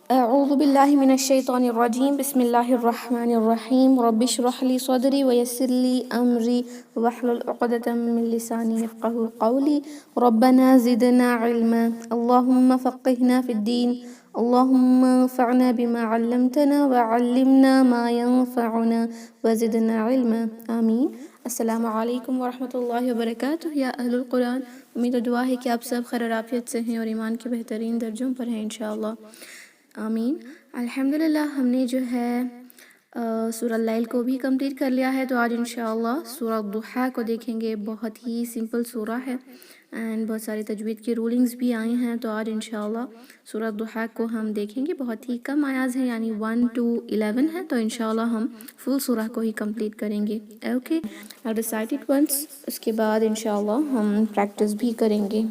اعوذ باللہ من الشیطان الرجیم بسم اللہ الرحمن الرحیم رب اشرح لی صدری ویسر لی امری واحلل عقدۃ من لسانی یفقهوا قولی ربنا زدنا علما اللهم فقهنا في الدین اللهم انفعنا بما علمتنا وعلمنا ما ينفعنا وزدنا علما آمین۔ السلام علیکم ورحمۃ اللہ وبرکاتہ۔ یا اہل القرآن، امید و دعا ہے کہ آپ سب خیر و عافیت سے ہیں اور ایمان کے بہترین درجوں پر ہیں انشاءاللہ، آمین۔ الحمدللہ ہم نے جو ہے سورہ اللیل کو بھی کمپلیٹ کر لیا ہے، تو آج انشاءاللہ سورہ الضحیٰ کو دیکھیں گے۔ بہت ہی سمپل سورہ ہے اینڈ بہت سارے تجوید کے رولنگز بھی آئے ہیں، تو آج انشاءاللہ سورہ الضحیٰ کو ہم دیکھیں گے۔ بہت ہی کم آیات ہیں، یعنی 1 to 11 ہے، تو انشاءاللہ ہم فل سورہ کو ہی کمپلیٹ کریں گے۔ Okay, I'll recite it once، اس کے بعد انشاءاللہ ہم پریکٹس بھی کریں گے۔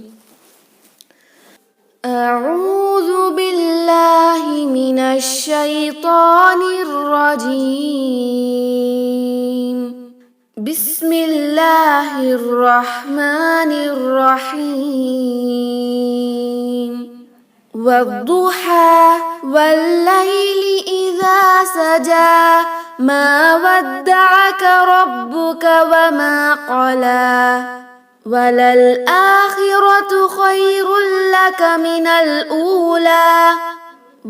اعوذ باللہ من الشیطان الرجیم، بسم اللہ الرحمن الرحیم۔ والضحى واللیل اذا سجى ما ودعك ربك وما قلى وَلَلْآخِرَةُ خَيْرٌ لَكَ مِنَ الْأُولَى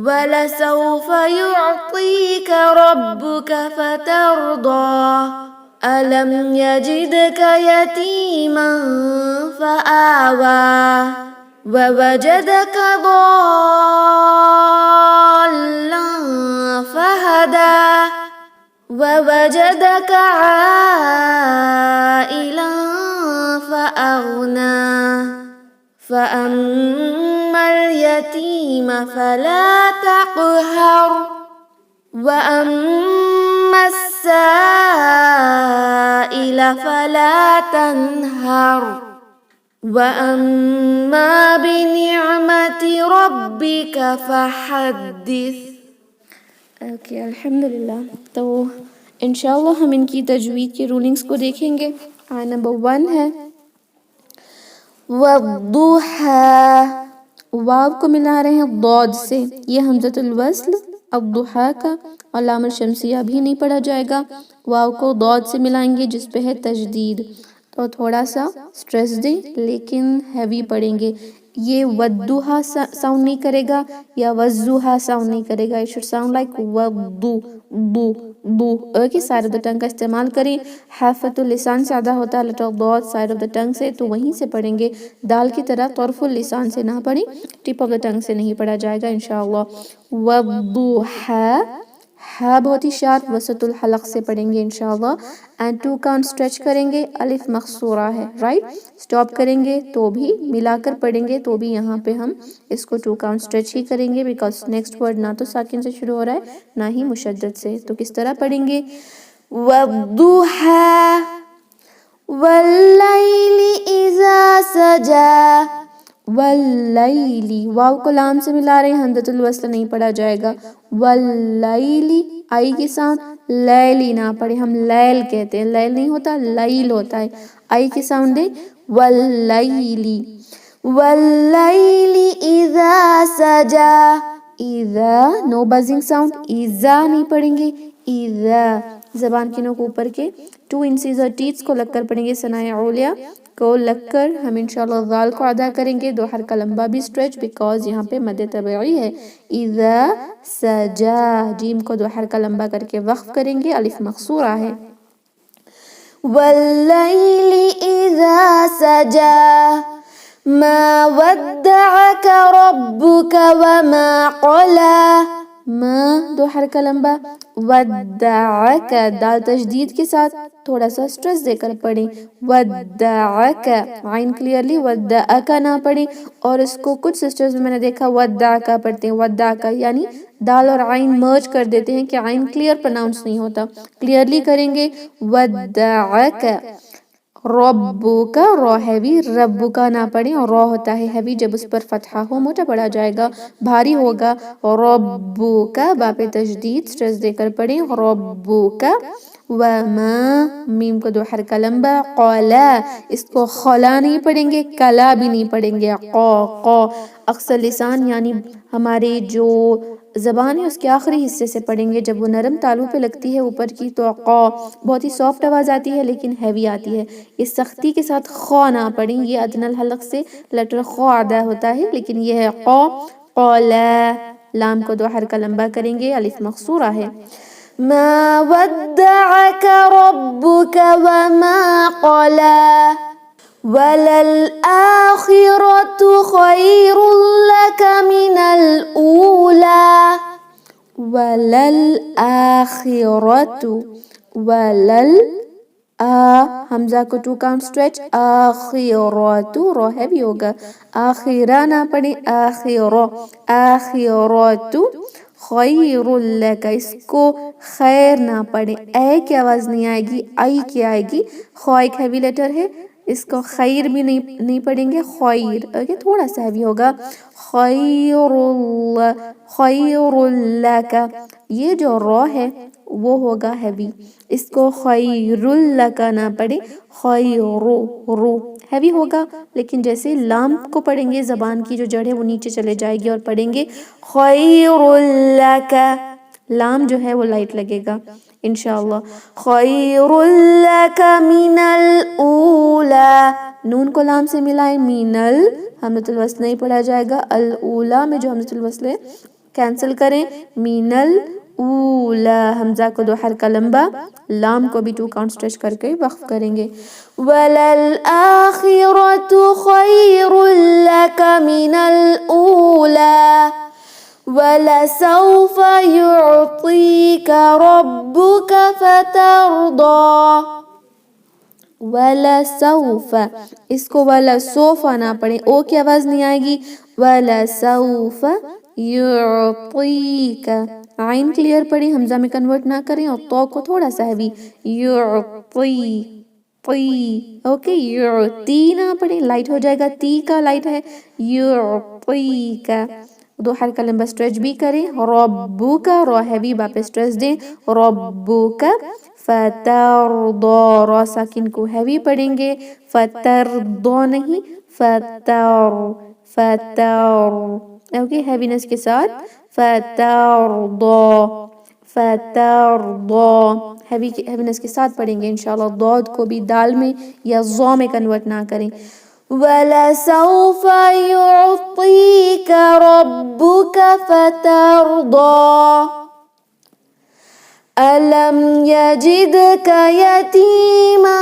وَلَسَوْفَ يُعْطِيكَ رَبُّكَ فَتَرْضَى أَلَمْ يَجِدْكَ يَتِيمًا فَآوَى وَوَجَدَكَ ضَالًّا فَهَدَى وَوَجَدَكَ عَائِلًا فأغنى فأما اليتيم فلا تقهر وأما السائل فلا تنهر وأما بنعمة ربك فحدث۔ اوکے، الحمدللہ۔ تو انشاءاللہ ہم ان کی تجوید کے رولنگز کو دیکھیں گے۔ آیت نمبر 1 ہے والضحى، واو کو ملا رہے ہیں ضاد سے، یہ حمزۃ الوصل الضحیٰ کا، اور لام الشمسیہ بھی نہیں پڑھا جائے گا، واو کو ضاد سے ملائیں گے جس پہ ہے تجدید، تو تھوڑا سا سٹریس دیں لیکن ہیوی پڑھیں گے۔ یہ والضحیٰ ساؤنڈ نہیں کرے گا یا والضحیٰ ساؤنڈ نہیں کرے گا، it should sound like والضو بو بو۔ اوکے، سائڈ آف دا ٹنگ کا استعمال کریں۔ حافۃ اللسان سے ادا ہوتا ہے لیٹر ضاد سائڈ آف دا ٹنگ سے، تو وہیں سے پڑھیں گے۔ دال کی طرح طرف اللسان سے نہ پڑھیں، ٹپ آف دا ٹنگ سے نہیں پڑھا جائے گا انشاءاللہ۔ والضحیٰ، ہاں بہت ہی شارپ وسط الحلق سے پڑھیں گے انشاءاللہ، اینڈ 2 کاؤنٹ اسٹریچ کریں گے، الف مقصورہ ہے، رائٹ۔ سٹاپ کریں گے تو بھی ملا کر پڑھیں گے، تو بھی یہاں پہ ہم اس کو 2 کاؤنٹ اسٹریچ ہی کریں گے، بیکاز نیکسٹ ورڈ نہ تو ساکن سے شروع ہو رہا ہے نہ ہی مشدد سے۔ تو کس طرح پڑھیں گے؟ والضحى واللیل اذا سجى، واللیل، واو کو لام سے ملا رہے ہیں، حمزۃ الوصل نہیں پڑھا جائے گا۔ واللیل، آئی کی ساؤنڈ لیلی نہ پڑھے، ہم لیل کہتے ہیں، لیل نہیں ہوتا لیل ہوتا ہے، آئی کی ساؤنڈ دے واللیل۔ واللیل اذا سجى، اذا نو بزنگ ساؤنڈ، اذا نہیں پڑھیں گے، اذا زبان کی نوک اوپر کے 2 انسیزر ٹیتھ کو لگ کر پڑھیں گے، ثنائے علیہ کو لگ کر ہم انشاءاللہ ذال کو ادا کریں گے، 2 حرکہ لمبا بھی اسٹریچ، بیکاز یہاں پہ مد طبعی ہے۔ اذا سجا، جیم کو 2 حرکہ لمبا کر کے وقف کریں گے، الف مقصورہ ہے۔ واللیل اذا سجا ما ودعك ربك وما قلى، ما 2 حرکہ لمبا، ودعك دال تشدید کے ساتھ تھوڑا سا سٹریس دے کر پڑھیں، ودعك، عین کلیئرلی ودعك نہ پڑھیں، اور اس کو کچھ سسٹرز میں نے دیکھا ودعك پڑھتے ہیں، ودعك یعنی دال اور عین مرج کر دیتے ہیں کہ عین کلیئر پرناؤنس نہیں ہوتا، کلیئرلی کریں گے ودعك۔ ربک، رو ہیوی، ربک نہ پڑھیں، اور رو ہوتا ہے ہیوی جب اس پر فتحہ ہو، موٹا پڑھا جائے گا، بھاری ہوگا۔ ربک، با پہ تشدید سٹریس دے کر پڑھیں، ربک۔ وما میم کو 2 حرکہ لمبا، قولا اس کو خلا نہیں پڑھیں گے، کلا بھی نہیں پڑھیں گے، قو اکثر لسان یعنی ہماری جو زبان ہے اس کے آخری حصے سے پڑھیں گے، جب وہ نرم تالو پہ لگتی ہے اوپر کی تو قو بہت ہی سافٹ آواز آتی ہے لیکن ہیوی آتی ہے، اس سختی کے ساتھ خو نہ پڑھیں، یہ ادنی الحلق سے لیٹر خو ادا ہوتا ہے لیکن یہ ہے قو، قولا لام کو 2 حرکہ لمبا کریں گے، الف مقصورہ ہے۔ ما ودعك ربك وما قلى وللآخرة خير لك من الأولى وللآخرة حمزہ کو 2 کاؤنٹ اسٹریچ، آخرت رو ہیوی ہوگا، آخرہ نہ پڑھیں، آخرت خیر لک، اس کو خیر نہ پڑھیں، اے کی آواز نہیں آئے گی، آئی کی آئے گی، خو ایک ہیوی لیٹر ہے، اس کو خیر بھی نہیں پڑھیں گے، خیر اوکے تھوڑا سا ہیوی ہوگا، خیر لک، یہ جو رو ہے وہ ہوگا ہیوی، اس کو خیر لک نہ پڑھیں، خیر رو ہیوی ہوگا، لیکن جیسے لام کو پڑھیں گے زبان کی جو جڑ ہے وہ نیچے چلے جائے گی اور پڑھیں گے خیر لک، لام جو ہے وہ لائٹ لگے گا انشاءاللہ، خیر لک من الاولی، نون کو لام سے ملائیں، من حمزۃ الوصل نہیں پڑھا جائے گا، الاولی میں جو حمزۃ الوصل ہے کینسل کریں، من الاولی، حمزہ کو 2 حرکہ لمبا، لام کو بھی 2 کاؤنٹ اسٹریچ کر کے وقف کریں گے، وَلَلْآخِرَةُ خَيْرٌ لَكَ مِنَ الْأُولَى وَلَسَوْفَ يُعْطِيكَ رَبُّكَ فَتَرْضَى، وَلَسَوْفَ اس کو وَلَسَوْفَ نہ پڑھیں، او کی آواز نہیں آئے گی، وَلَسَوْفَ يُعْطِيكَ، عین کلیئر پڑھیں، حمزہ میں کنورٹ نہ کریں اور تو کو تھوڑا سا ہیوی، اوکے، یعطی نہ پڑھیں، لائٹ ہو جائے گا، تی کا لائٹ ہے، یعطیک 2 حرکہ لمبا اسٹریچ بھی کریں، ربک رو ہیوی واپس اسٹریچ دیں، ربک فترضی، رو ساکن کو ہیوی پڑھیں گے، فترضی نہیں، فتر اوکے ہیوینس کے ساتھ، فترضی ہیوینس کے ساتھ پڑھیں گے انشاءاللہ، ضاد کو بھی دال میں یا ظا میں کنورٹ نہ کریں، وَلَسَوْفَ يُعْطِيكَ رَبُّكَ فَتَرْضَى أَلَمْ يَجِدْكَ يَتِيمًا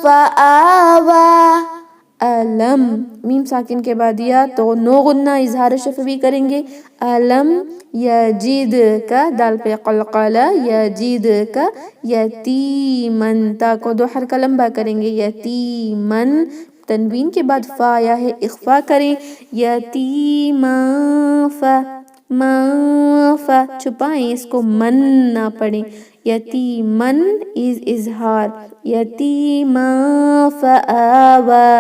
فَآوَى، علم میم ساکن کے بعد یا تو نو غنہ اظہار شفوی کریں گے، علم یجد کا دال پہ قلقلہ، یجد کا یتیمن، تا کو 2 حرکہ لمبا کریں گے، یتیمن، تنوین کے بعد فا آیا ہے اخفا کریں، یتیمن فا چھپائیں، اس کو من نہ پڑھیں، یتیمن از اظہار، یتیمن فآوى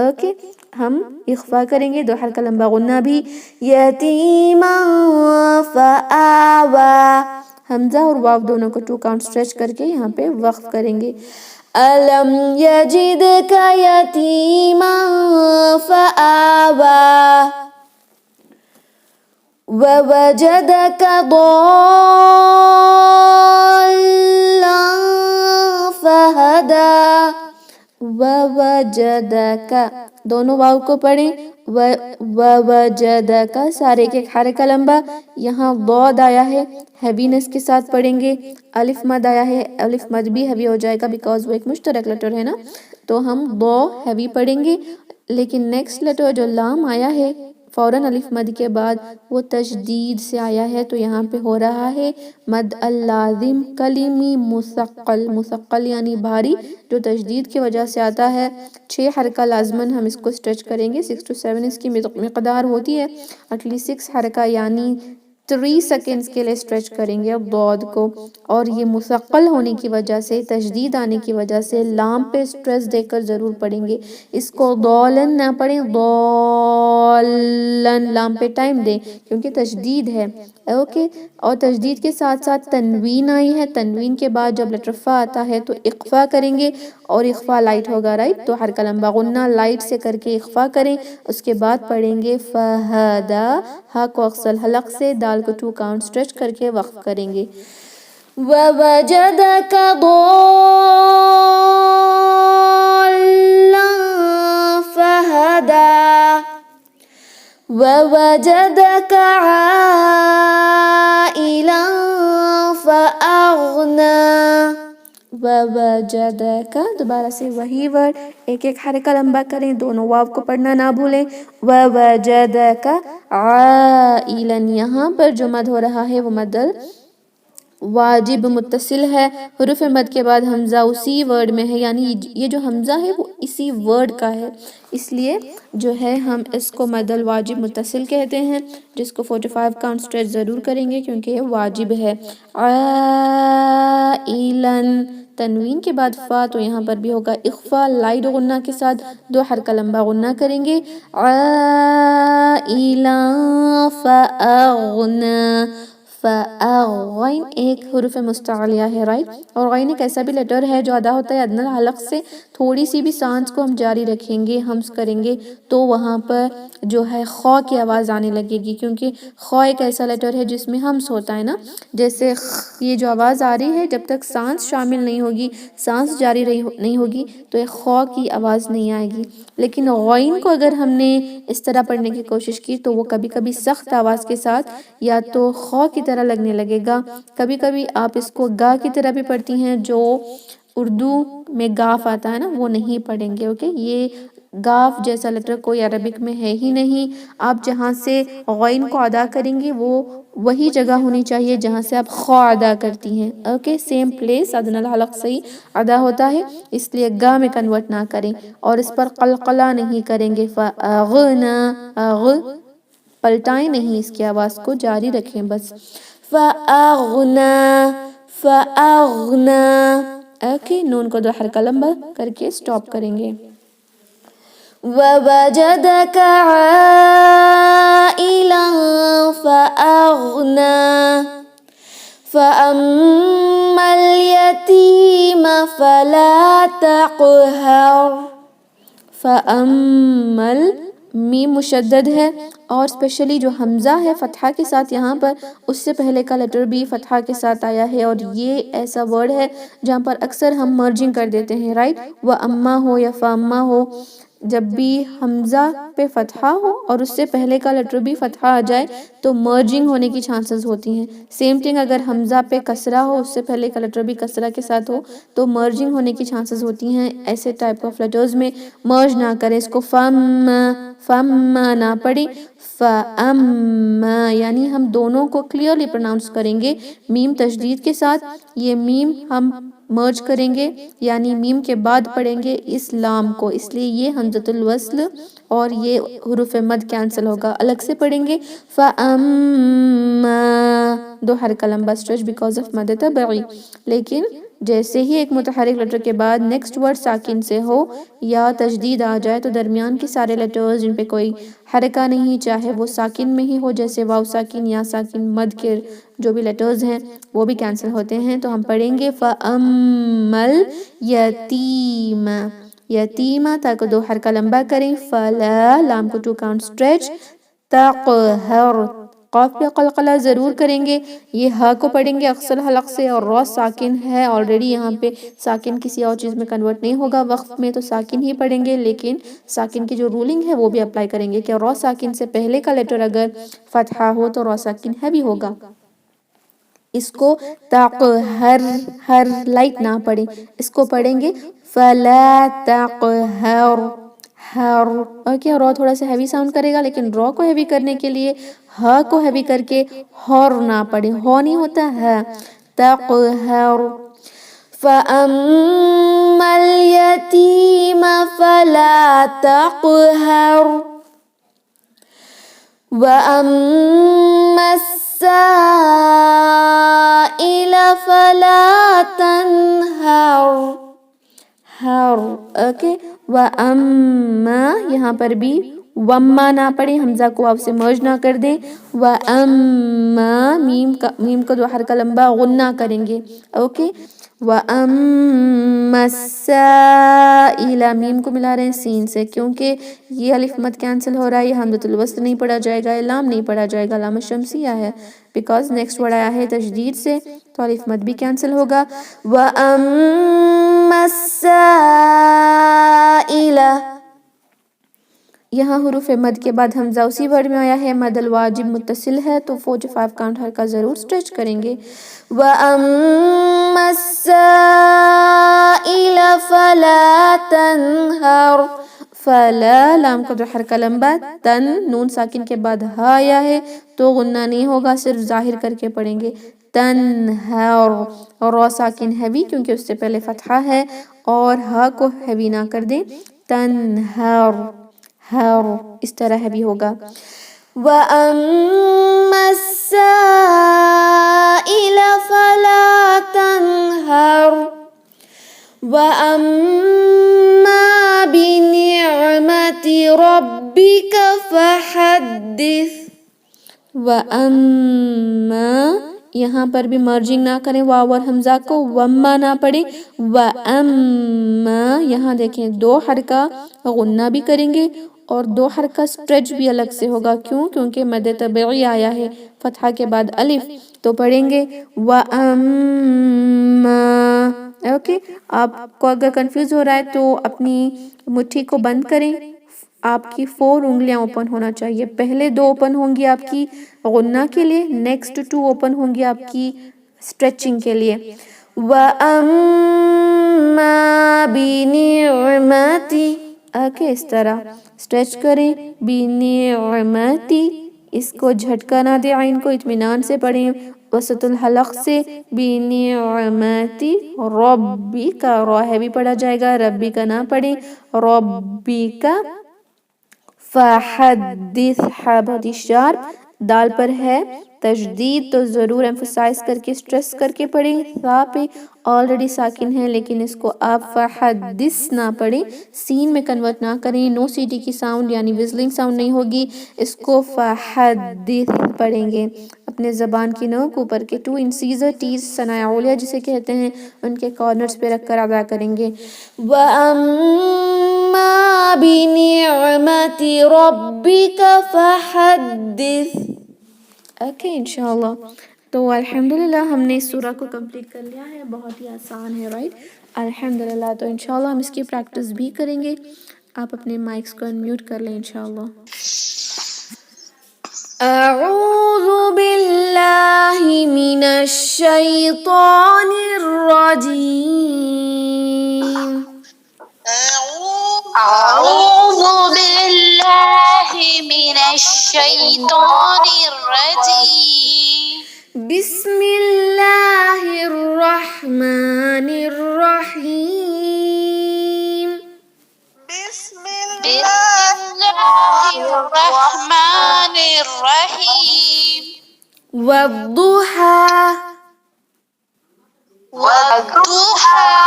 اوکے، ہم اخفا کریں گے 2 حرکہ لمبا غنہ بھی، یتیمن فآوى، حمزہ اور واو دونوں کو 2 کاؤنٹ اسٹریچ کر کے یہاں پہ وقف کریں گے، أَلَمْ يَجِدْكَ يَتِيمًا فَآوَى وَوَجَدَكَ ضَالًّا فَهَدَى، وَوَجَدَكَ دونوں واو کو پڑھیں، وَوَجَدَكَ سارے کے حرکہ لمبا، یہاں ضاد آیا ہے ہیوینس کے ساتھ پڑھیں گے، الف مد آیا ہے، الف مد بھی ہیوی ہو جائے گا بیکاز وہ ایک مشترک لیٹر ہے نا، تو ہم ضا ہیوی پڑھیں گے، لیکن نیکسٹ لیٹر جو لام آیا ہے فوراً الف مد کے بعد وہ تشدید سے آیا ہے، تو یہاں پہ ہو رہا ہے مد اللازم کلمی مثقل یعنی بھاری، جو تشدید کی وجہ سے آتا ہے، 6 حرکہ لازماً ہم اس کو اسٹریچ کریں گے، 6 to 7 اس کی مقدار ہوتی ہے، ایٹ لیسٹ 6 حرکہ یعنی 3 سیکنڈز کے لیے اسٹریچ کریں گے اب ضاد کو، اور یہ مثقل ہونے کی وجہ سے، تشدید آنے کی وجہ سے لام پہ اسٹریس دے کر ضرور پڑھیں گے. اس کو ضالن نہ پڑھیں، ضالن، لام پہ ٹائم دیں کیونکہ تشدید ہے. اوکے، اور تشدید کے ساتھ ساتھ تنوین آئی ہے، تنوین کے بعد جب لیٹر فا آتا ہے تو اخفا کریں گے، اور اخفا لائٹ ہوگا، رائٹ. تو حرکہ لمبا غنہ لائٹ سے کر کے اخفا کریں. اس کے بعد پڑھیں گے فہدا، ہا کو اقصل حلق سے، دال کو 2 کاؤنٹ اسٹریچ کر کے وقف کریں گے. وَوَجَدَكَ ضَالًّا فَهَدَى وَوَجَدَكَ عَائِلًا فَأَغْنَى. وَوَجَدَكَ، دوبارہ سے وہی ورڈ، ایک ایک حرکہ لمبا کریں، دونوں واو کو پڑھنا نہ بھولیں. وَوَجَدَكَ عَائِلًا، یہاں پر جو مد ہو رہا ہے وہ مد واجب متصل ہے. حروف مد کے بعد حمزہ اسی ورڈ میں ہے، یعنی یہ جو حمزہ ہے وہ اسی ورڈ کا ہے، اس لیے جو ہے ہم اس کو مد الواجب متصل کہتے ہیں، جس کو 45 کاؤنٹ اسٹریچ ضرور کریں گے کیونکہ یہ واجب ہے. عائلن، تنوین کے بعد فا، تو یہاں پر بھی ہوگا اخفا لائٹ غنہ کے ساتھ، 2 حرکہ لمبا غنہ کریں گے. عائلا فأغنى، فأغین ایک حروف مستعلیہ ہے، رائٹ. اور غین ایک ایسا بھی لیٹر ہے جو ادا ہوتا ہے ادنی الحلق سے. تھوڑی سی بھی سانس کو ہم جاری رکھیں گے، ہمس کریں گے تو وہاں پر جو ہے خو کی آواز آنے لگے گی، کیونکہ خو ایک ایسا لیٹر ہے جس میں ہمس ہوتا ہے نا. جیسے یہ جو آواز آ رہی ہے، جب تک سانس شامل نہیں ہوگی، سانس جاری نہیں ہوگی تو ایک خو کی آواز نہیں آئے گی. لیکن غین کو اگر ہم نے اس طرح پڑھنے کی کوشش کی تو وہ کبھی کبھی سخت آواز کے ساتھ یا تو خو کی طرح لگنے لگے گا، کبھی کبھی آپ اس کو گا کی طرح بھی پڑھتی ہیں، جو اردو میں گاف آتا ہے نا، وہ نہیں پڑھیں گے. اوکے، یہ گاف جیسا لیٹر کوئی عربک میں ہے ہی نہیں. آپ جہاں سے غین کو ادا کریں گے وہ وہی جگہ ہونی چاہیے جہاں سے آپ خو ادا کرتی ہیں. اوکے، سیم پلیس، ادنی الحلق سے ہی ادا ہوتا ہے، اس لیے گا میں کنورٹ نہ کریں، اور اس پر قلقلہ نہیں کریں گے. فَأَغْنَى، اغ پلٹائیں نہیں، اس کی آواز کو جاری رکھیں بس. فَأَغْنَى، فَأَغْنَى. اوکے، نون کو 2 حرکہ لمبا کر کے سٹاپ کریں گے. وَوَجَدَكَ عَائِلًا فَأَغْنَى فَأَمَّا الْيَتِيمَ فَلَا تَقْهَرْ. فَأَمَّا، میم مشدد ہے، اور اسپیشلی جو حمزہ ہے فتحہ کے ساتھ، یہاں پر اس سے پہلے کا لیٹر بھی فتحہ کے ساتھ آیا ہے، اور یہ ایسا ورڈ ہے جہاں پر اکثر ہم مرجنگ کر دیتے ہیں، رائٹ. وَأَمَّا ہو یا فَأَمَّا ہو، جب بھی حمزہ پہ فتحہ ہو اور اس سے پہلے کا لیٹر بھی فتحہ آ جائے تو مرجنگ ہونے کی چانسز ہوتی ہیں. سیم تھنگ اگر حمزہ پہ کسرہ ہو، اس سے پہلے کا لیٹر بھی کسرہ کے ساتھ ہو تو مرجنگ ہونے کی چانسز ہوتی ہیں. ایسے ٹائپ آف لیٹرز میں مرج نہ کریں، اس کو فَمَّ نہ پڑھیں، فَأَمَّا، یعنی ہم دونوں کو کلیئرلی پروناؤنس کریں گے میم تشدید کے ساتھ. یہ میم ہم مرج کریں گے، یعنی میم کے بعد پڑھیں گے اس لام کو، اس لیے یہ حمزۃ الوصل اور یہ حروف مد کینسل ہوگا، الگ سے پڑھیں گے. فَأَمَّا، 2 حرکہ لمبا اسٹریچ بیکاز آف مد طبعی. لیکن جیسے ہی ایک متحرک لیٹر کے بعد نیکسٹ ورڈ ساکن سے ہو یا تشدید آ جائے تو درمیان کے سارے لیٹرز جن پہ کوئی حرکہ نہیں، چاہے وہ ساکن میں ہی ہو، جیسے واو ساکن یا ساکن مد کے جو بھی لیٹرز ہیں وہ بھی کینسل ہوتے ہیں. تو ہم پڑھیں گے فَأَمَّا الْيَتِيمَ، یتیمہ تا کو 2 حرکہ لمبا کریں. فَلَا، لام کو 2 کاؤنٹ اسٹریچ. تَقْهَرْ، قاف پہ قلقلہ ضرور کریں گے. یہ ہا کو پڑھیں گے اقصل حلق سے، اور را ساکن ہے آلریڈی، یہاں پہ ساکن کسی اور چیز میں کنورٹ نہیں ہوگا وقف میں، تو ساکن ہی پڑھیں گے. لیکن ساکن کی جو رولنگ ہے وہ بھی اپلائی کریں گے کہ را ساکن سے پہلے کا لیٹر اگر فتحہ ہو تو را ساکن ہے بھی ہوگا. اس کو تَقْهَرْ، ہر لائٹ نہ پڑھیں، اس کو پڑھیں گے فَلَا تَقْهَرْ، ہر. اوکے، را تھوڑا سا ہیوی ساؤنڈ کرے گا، لیکن را کو ہیوی کرنے کے لیے ہا کو ہیوی کر کے ہور نہ پڑھیں، ہو نہیں ہوتا ہے. تَقْهَرْ. فَأَمَّا الْيَتِيمَ فَلَا تَقْهَرْ وَأَمَّا السَّائِلَ فلا تنہر ہر اوکے وَأَمَّا یہاں پر بھی وَمَّا نہ پڑھیں حمزہ کو واو سے مرج نہ کر دیں وَأَمَّا میم کا دو حرکہ لمبا غنہ کریں گے اوکے وَأَمَّا السَّائِلَ میم کو ملا رہے ہیں سین سے کیونکہ یہ الف مد کینسل ہو رہا ہے یہ حمزۃ الوصل نہیں پڑھا جائے گا لام نہیں پڑھا جائے گا لام شمسیہ ہے بیکاز نیکسٹ ورڈ آیا ہے تشدید سے تو الف مد بھی کینسل ہوگا وَأَمَّا السَّائِلَ یہاں حروف مد کے بعد حمزہ اسی ورڈ میں آیا ہے مد الواجب متصل ہے تو 45 کاؤنٹ حرکہ ضرور سٹریچ کریں گے وَأَمَّا السَّائِلَ فَلَا تَنْهَرْ فلا لام کا جو حرکہ لمبا تن نون ساکن کے بعد ہا آیا ہے تو غنہ نہیں ہوگا صرف ظاہر کر کے پڑھیں گے تنہر اور را ساکن ہیوی کیونکہ اس سے پہلے فتحہ ہے اور ہا کو ہیوی نہ کر دیں تنہر ہر اس طرح ہیوی ہوگا وَأَمَّا السَّائِلَ فَلَا تَنْهَرْ وَأَمَّا بِنِعْمَةِ رَبِّكَ فَحَدِّثْ وَأَمَّا یہاں پر بھی مرجنگ نہ کریں واو اور حمزہ کو وَمَّا نہ پڑھیں وَأَمَّا یہاں دیکھیں دو حرکہ غنہ بھی کریں گے اور دو حرکہ سٹریچ بھی الگ سے ہوگا کیوں کیونکہ مد طبعی آیا ہے فتحہ کے بعد الف تو پڑھیں گے وَأَمَّا اوکے آپ کو اگر کنفیوز ہو رہا ہے تو اپنی مٹھی کو بند کریں آپ کی 4 انگلیاں اوپن ہونا چاہیے پہلے 2 اوپن ہوں گی آپ کی غنہ کے لیے نیکسٹ 2 اوپن ہوں گی آپ کی سٹریچنگ کے لیے وَأَمَّا بِنِعْمَتِ اوکے اس طرح سٹریچ کریں بِنِعْمَتِ اس کو جھٹکا نہ دیں عین کو اطمینان سے پڑھیں وسط الحلق سے بِنِعْمَتِ ربی کا را ہیوی پڑھا جائے گا ربی کا نہ پڑھیں ربی کا فحدث ہا بہت ہی شارپ دال پر ہے تشدید تو ضرور ایمفسائز کر کے سٹریس کر کے پڑھیں ثا پہ آلریڈی ساکن ہے لیکن اس کو آپ فحدث نہ پڑھیں سین میں کنورٹ نہ کریں نو سی ٹی کی ساؤنڈ یعنی وزلنگ ساؤنڈ نہیں ہوگی اس کو فحدث پڑھیں گے اپنے زبان کی نوک اوپر کے 2 انسیزر ٹیز ثنایا علیہ جسے کہتے ہیں ان کے کارنرز پہ رکھ کر ادا کریں گے وَأَمَّا بِنِعْمَةِ رَبِّكَ فَحَدِّثْ اوکے انشاءاللہ تو الحمدللہ ہم نے اس سورہ کو کمپلیٹ کر لیا ہے بہت ہی آسان ہے رائٹ الحمدللہ تو انشاءاللہ ہم اس کی پریکٹس بھی کریں گے آپ اپنے مائکس کو انمیوٹ کر لیں انشاءاللہ اعوذ باللہ من الشیطان الرجیم أعوذ بالله من الشيطان الرجيم بسم اللہ الرحمن الرحیم بسم الله الرحمن الرحيم والضحى والضحى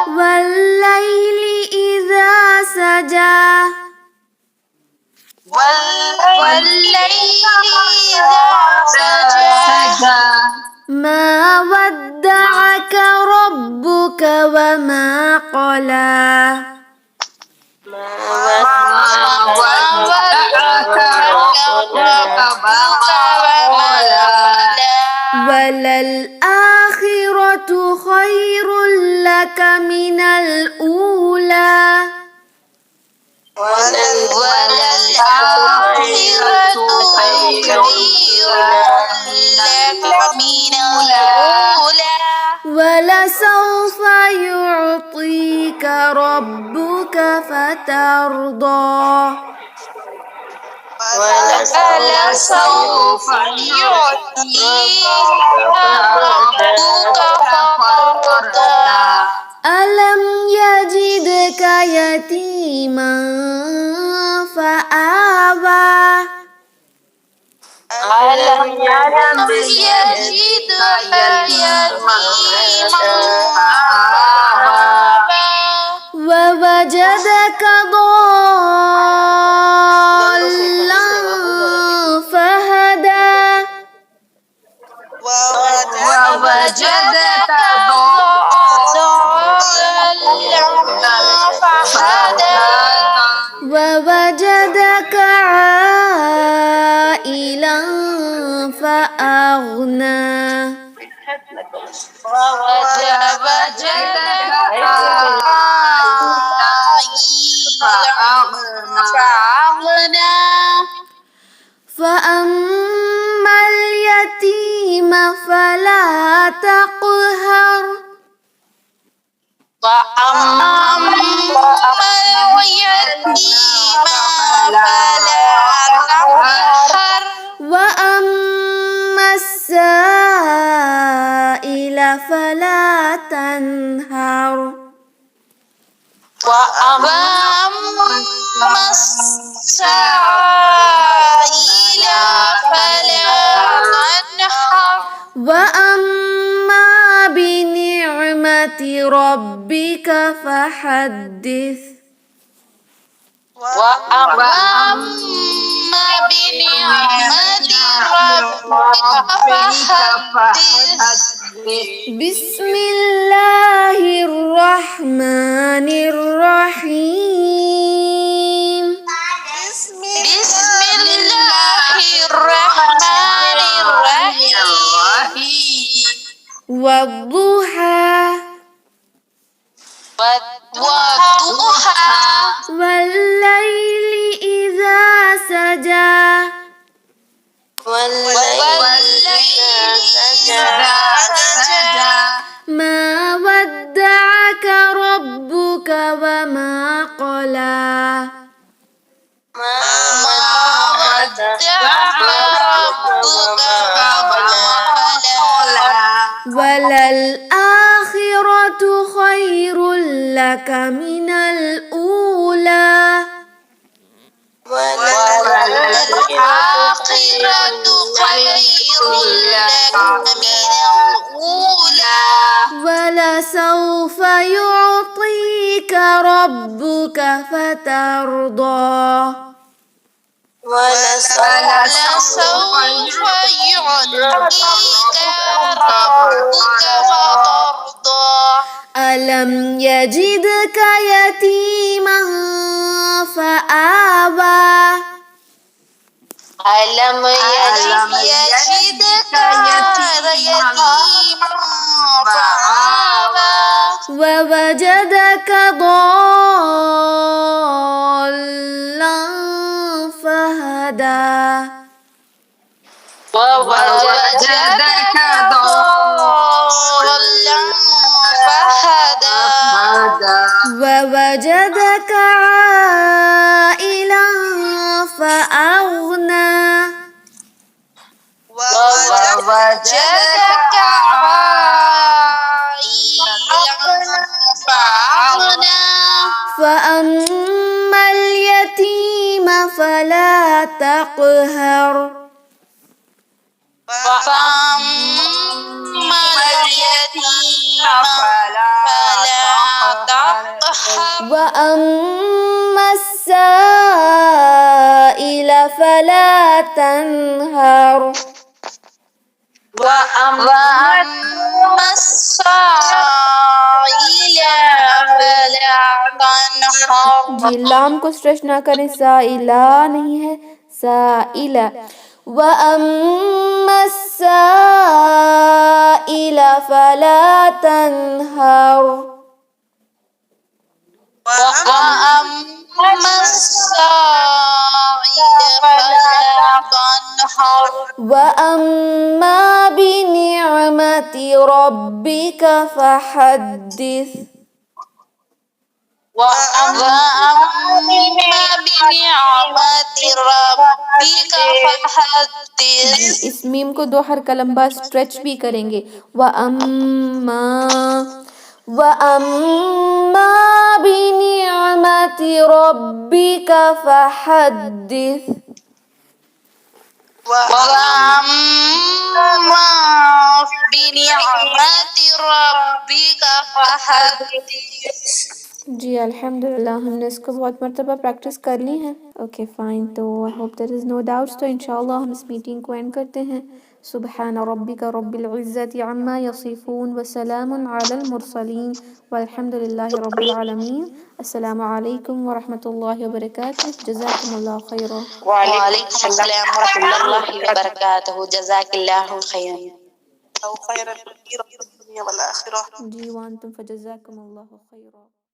والليل إذا سجى والليل إذا سجى ما ودعك ربك وما قلى وللآخرة خير لك من الأولى وللآخرة خير لك من الأولى ولسوف يعطيك ربك فترضى ولسوف يعطيك ربك فترضى ألم يجدك يتيما فآوى ألم يجدك يتيما فآوى ووجدك ضالا فهدى ووجدك ضالا فهدى ووجدك عائلا فأغنى ووجدك عائلا فأغنى فأما اليتيم فلا تقهر وأما اليتيم فلا تقهر وأما السائل فلا تنهر وأما السائل فلا تنهر وأما بنعمة ربك فحدث وأما بنعمة ربك فحدث بسم الله الرحمن الرحيم بسم الله الرحمن الرحيم والضحى والضحى والليل إذا سجى والليل إذا سجى ما ودعك ربك وما قلى ما ودعك ربك وما قلى وللآخرة خير لك من الأولى وللآخرة خير لك من الأولى ولسوف يعطيك ربك فترضى ولسوف يعطيك ربك فترضى ألم يجدك يتيما فآوى ألم يجدك يتيما فآوى ووجدك ضالا فهدى ووجدك ضالا فهدى ووجدك عائلا فأغنى ووجدك عائلا فأغنى فأما اليتيم فلا تقهر فأما اليتيم فلا تقهر وأما السائل فلا تنهر وأما السائل فلا تنهر جی لام کو اسٹریچ نہ کریں، سائلہ نہیں ہے، سائلہ. وَأَمَّا السَّائِلَ فَلَا تَنْهَرْ وأما السائل فلا تنهر وَأَمَّا بِنِعْمَةِ رَبِّكَ فَحَدِّثْ وأما بنعمة ربك فحدث. اس میم کو 2 حرکہ لمبا اسٹریچ بھی کریں گے. وَأَمَّا بِنِعْمَةِ رَبِّكَ فَحَدِّثْ وأما بنعمة ربك فحدث. جی الحمدللہ ہم نے اس کو بہت مرتبہ پریکٹس کر لی ہے. Okay fine. تو I hope there is know doubts. تو انشاءاللہ ہم اس میٹنگ کو اینڈ کرتے ہیں. سبحان ربک رب العزت عما یصفون وسلام علی المرسلین والحمد للہ رب العالمین. السلام علیکم ورحمۃ اللہ وبرکاتہ. جزاکم اللہ خیرا. وعلیکم السلام ورحمۃ اللہ وبرکاتہ. جزاک اللہ خیرا. جی وانتم فجزاکم اللہ خیرا.